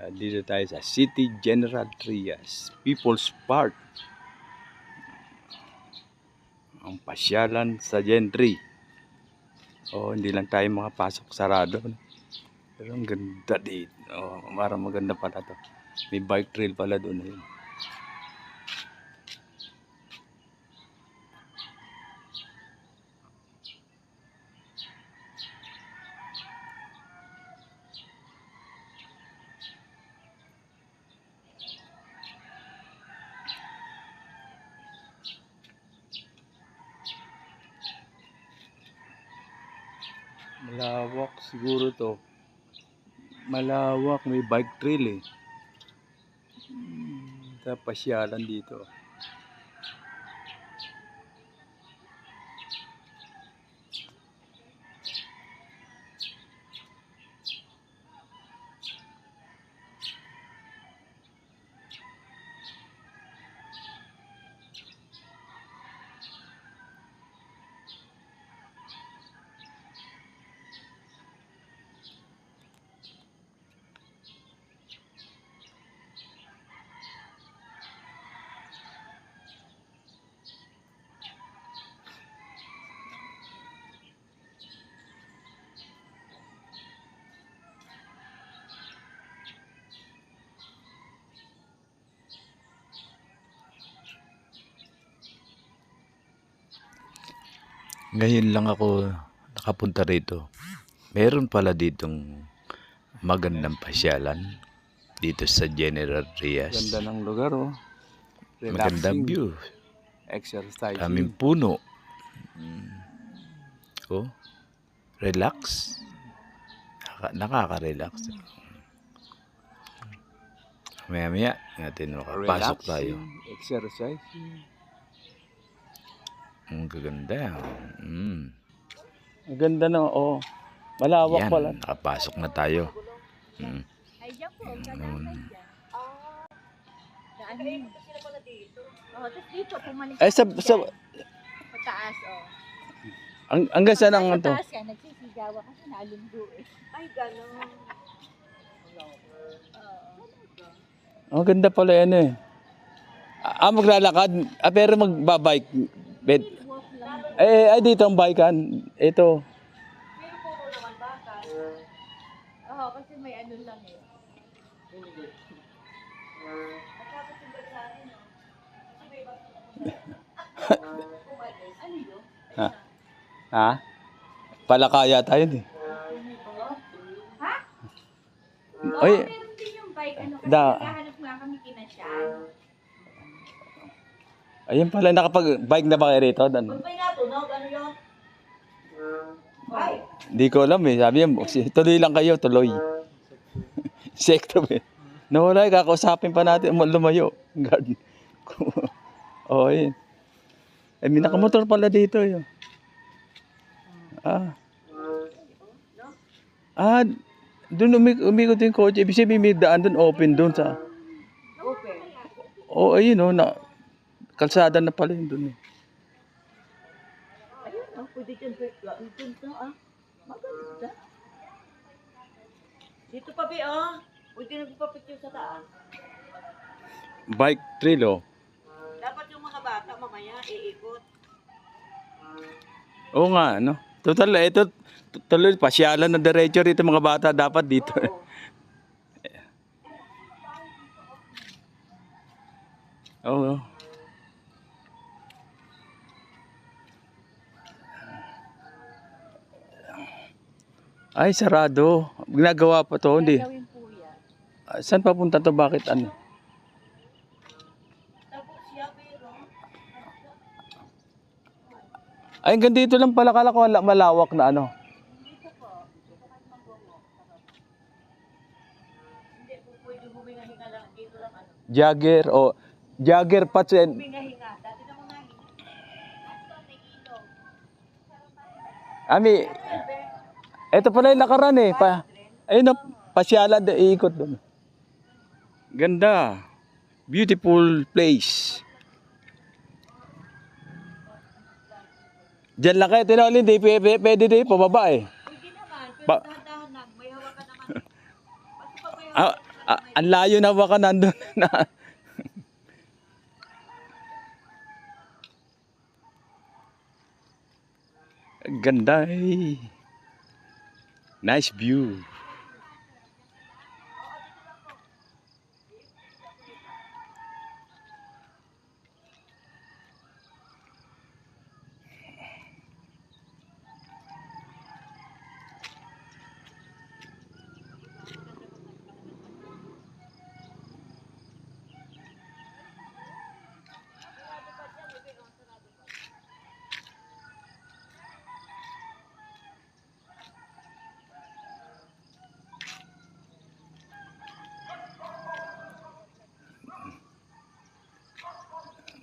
Dito tayo sa City General Trias, People's Park. Ang pasyalan sa Gentry. Hindi lang tayo makapasok, sarado. Pero ang ganda dito. Parang maganda pala to. May bike trail pala doon. Ayun. Malawak siguro to. Malawak, may bike trail eh. Sa pasyalan dito. Ngayon lang ako nakapunta rito. Meron pala ditong magandang pasyalan dito sa General Trias. Ganda ng lugar Relaxing. Magandang view. Exercise. Kaming puno. Relax. Nakaka-relax. Maya-maya natin makapasok tayo. Exercise. Ang gaganda. Ang ganda na, malawak yan, pala. Nakapasok na tayo. Ay, dyan po. Tapos dito, pumalik sa taas, hanggang saan ang ito? Sa taas ka, nagsisigawa kasi nalunggo eh. Ay, gano'n. Ang ganda pala yan eh. Maglalakad. Pero magbabike. Ay, dito ang bikean. Ito. Pero puro naman bakal. Kasi may ano lang eh. Matapos yung bagsarin, Kasi may ano yun? Palakaya tayo eh. Ha? Oy. Meron din yung bike. Kasi naghahanap nga kami kinasyan. Ayun pala, nakapag-bike na ba kayo rito? Pag may natunog, ano yun? Bike. Hindi ko alam eh. Sabi niya, tuloy lang kayo, tuloy. Sekto eh. Nawala, kakausapin pa natin, lumayo. Guard. Ayun. May nakamotor pala dito yun. Doon umikot yung kotse. Ibig sabihin may daan doon, open doon sa... Open? Ayun kalsada na pala yun doon eh. Ayun pwede dyan maganda. Dito pa pwede nagpapicture sa taas. Bike trail Dapat yung mga bata mamaya iikot. Oo nga, Total, ito tuloy pasyalan na diretso rito mga bata dapat dito. Oo. Ay, sarado. Ginagawa pa to, hindi. Gawin po yan. Saan papunta to? Bakit ano? Tapos siya pero Ay, hanggang dito lang pala, kala ko malawak na ano. dito po. Hindi po pwede huminga-hinga lang. Dito lang Jagger Pats and... Huminga-hinga. Dati na mga hinga. May ilog. Ito pala yung lakaran eh. Ayun pasyalan, iikot doon. Ganda. Beautiful place. Diyan lang kayo, tinawalin, di pwede di, pababa eh. Pwede naman, pero dahan-dahan lang. May hawakan naman. Kasi pag may Ang layo na baka nandun na. Ganda eh. Nice view.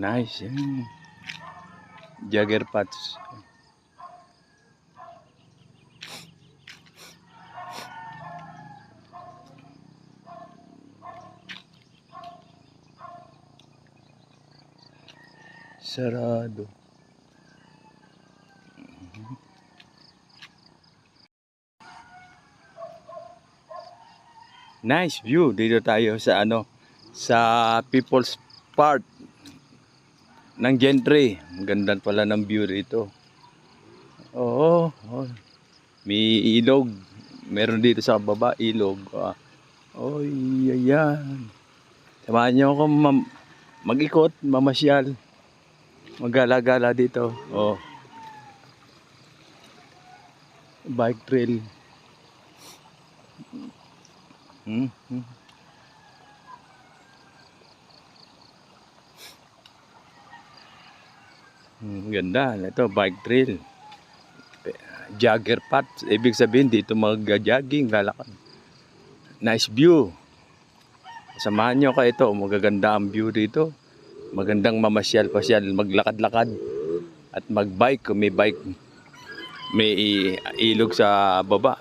Nice. Jagger Patch. Sarado. Nice view. Dito tayo sa ano, sa People's Park ng Gentry. Ang ganda pala ng view dito. Oo. Oh. May ilog. Meron dito sa baba, ilog. Oy, ayan. Samahan niyo ako mag-ikot, mamasyal. Magala-gala dito. Oh. Bike trail. Ganda. Ito, bike trail. Jogger path. Ibig sabihin dito mag-jogging, lalakad. Nice view. Samahan nyo kayo ito. Magaganda ang view dito. Magandang mamasyal-pasyal. Maglakad-lakad. At mag-bike. Kung may bike. May ilog sa baba.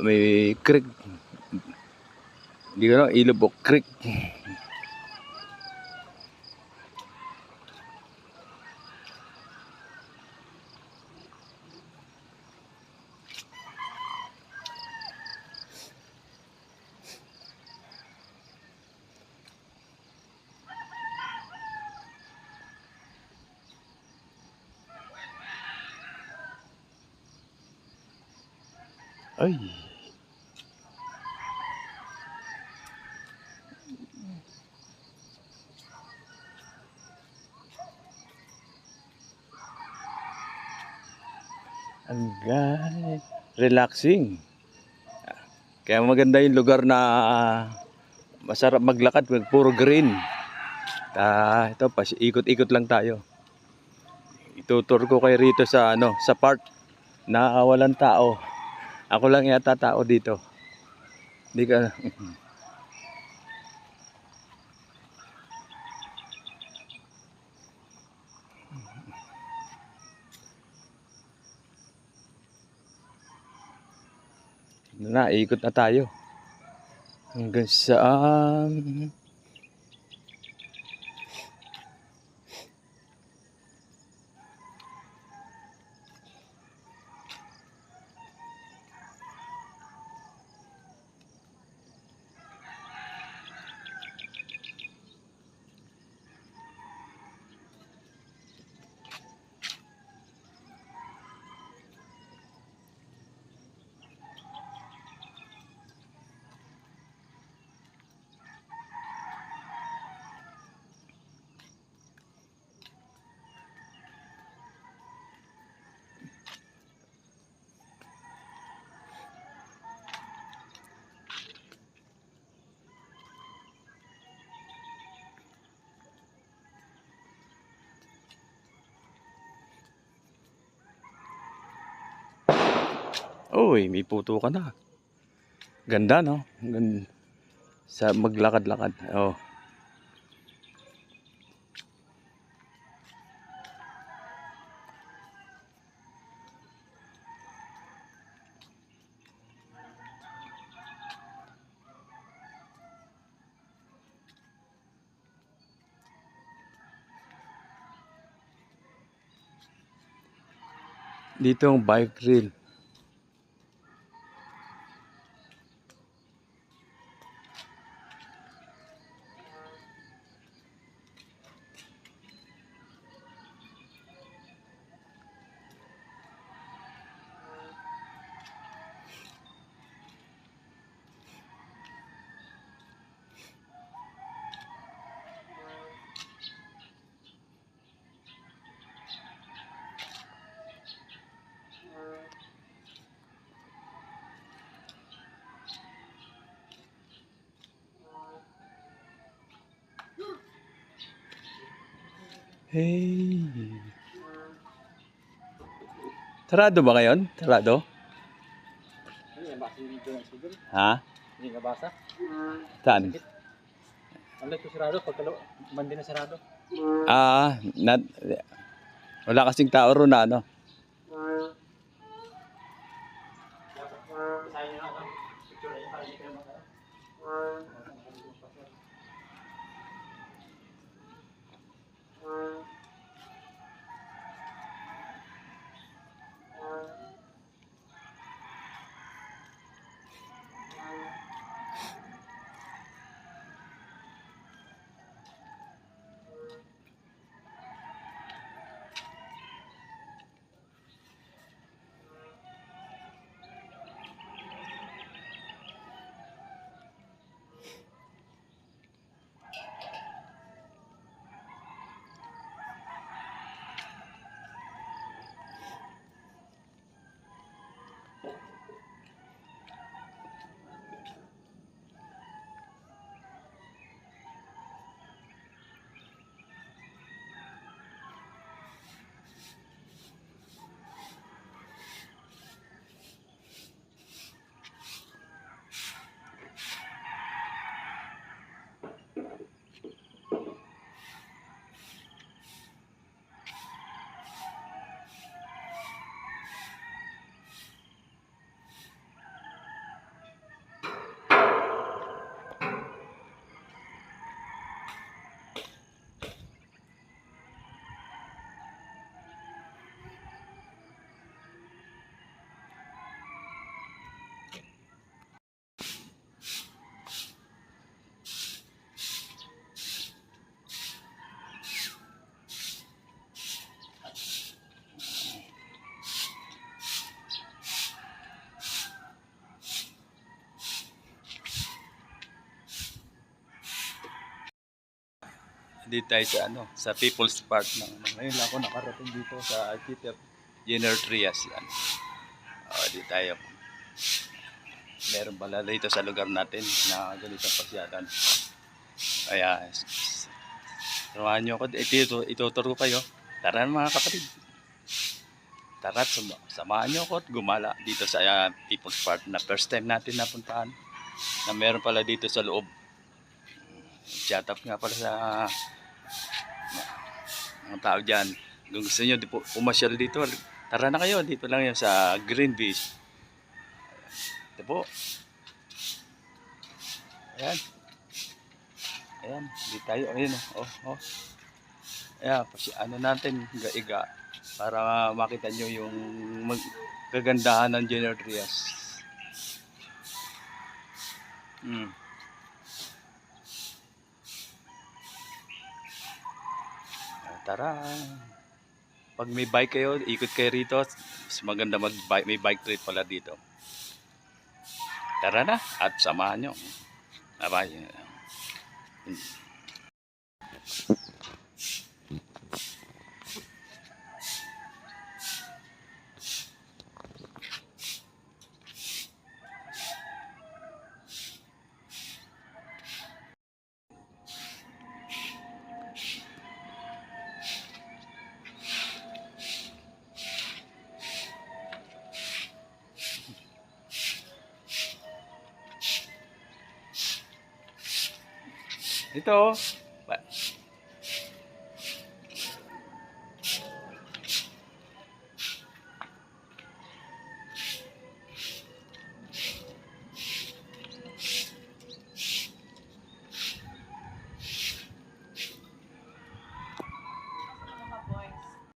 May creek. Hindi ko na, ilog o creek. Ay. Ang relaxing. Kaya maganda yung lugar na masarap maglakad, puro green. Ito, ikot-ikot lang tayo. Itutur ko kayo rito sa ano, sa park na walang tao. Ako lang yata tao dito. Hindi ka na, ikot na tayo. Hanggang saan? Uy, may puto ka na. Ganda, no? Ganda. Sa maglakad-lakad. Oh. Dito ang bike trail. Hey. Sarado ba ngayon? Sarado? Hindi nabasa yung video ng siguro. Ha? Hindi nabasa. Saan? Ang like ko sarado, pagkalo, mandi na sarado. Ah, wala kasing tao ron na ano. Sayang na lang. Picture na yun, para hindi kayo makaya. Dito tayo sa ano, sa People's Park ng ano. Ngayon lang ako nakarating dito sa Architect General Trias yan. Dito tayo. Meron pala dito sa lugar natin na ganitong pasyalan. Kaya samahan nyo ako. Ituturo ko kayo. Tara mga kapatid. Tara, samahan nyo ako at gumala dito sa People's Park na first time natin napuntahan. Na meron pala dito sa loob. Shout out nga pala sa mga tao dyan. Kung gusto nyo pumasyal dito, tara na kayo. Dito lang yun sa Green Beach. Ito po. Ayan. Ayan. Dito tayo. Ayan o. Oh. Ayan. Ano natin. Iga. Para makita nyo yung kagandahan ng General Trias. Tara. Pag may bike kayo, ikot kayo rito. Mas maganda may bike trip pala dito. Tara na at samahan nyo. Bye-bye. Ito.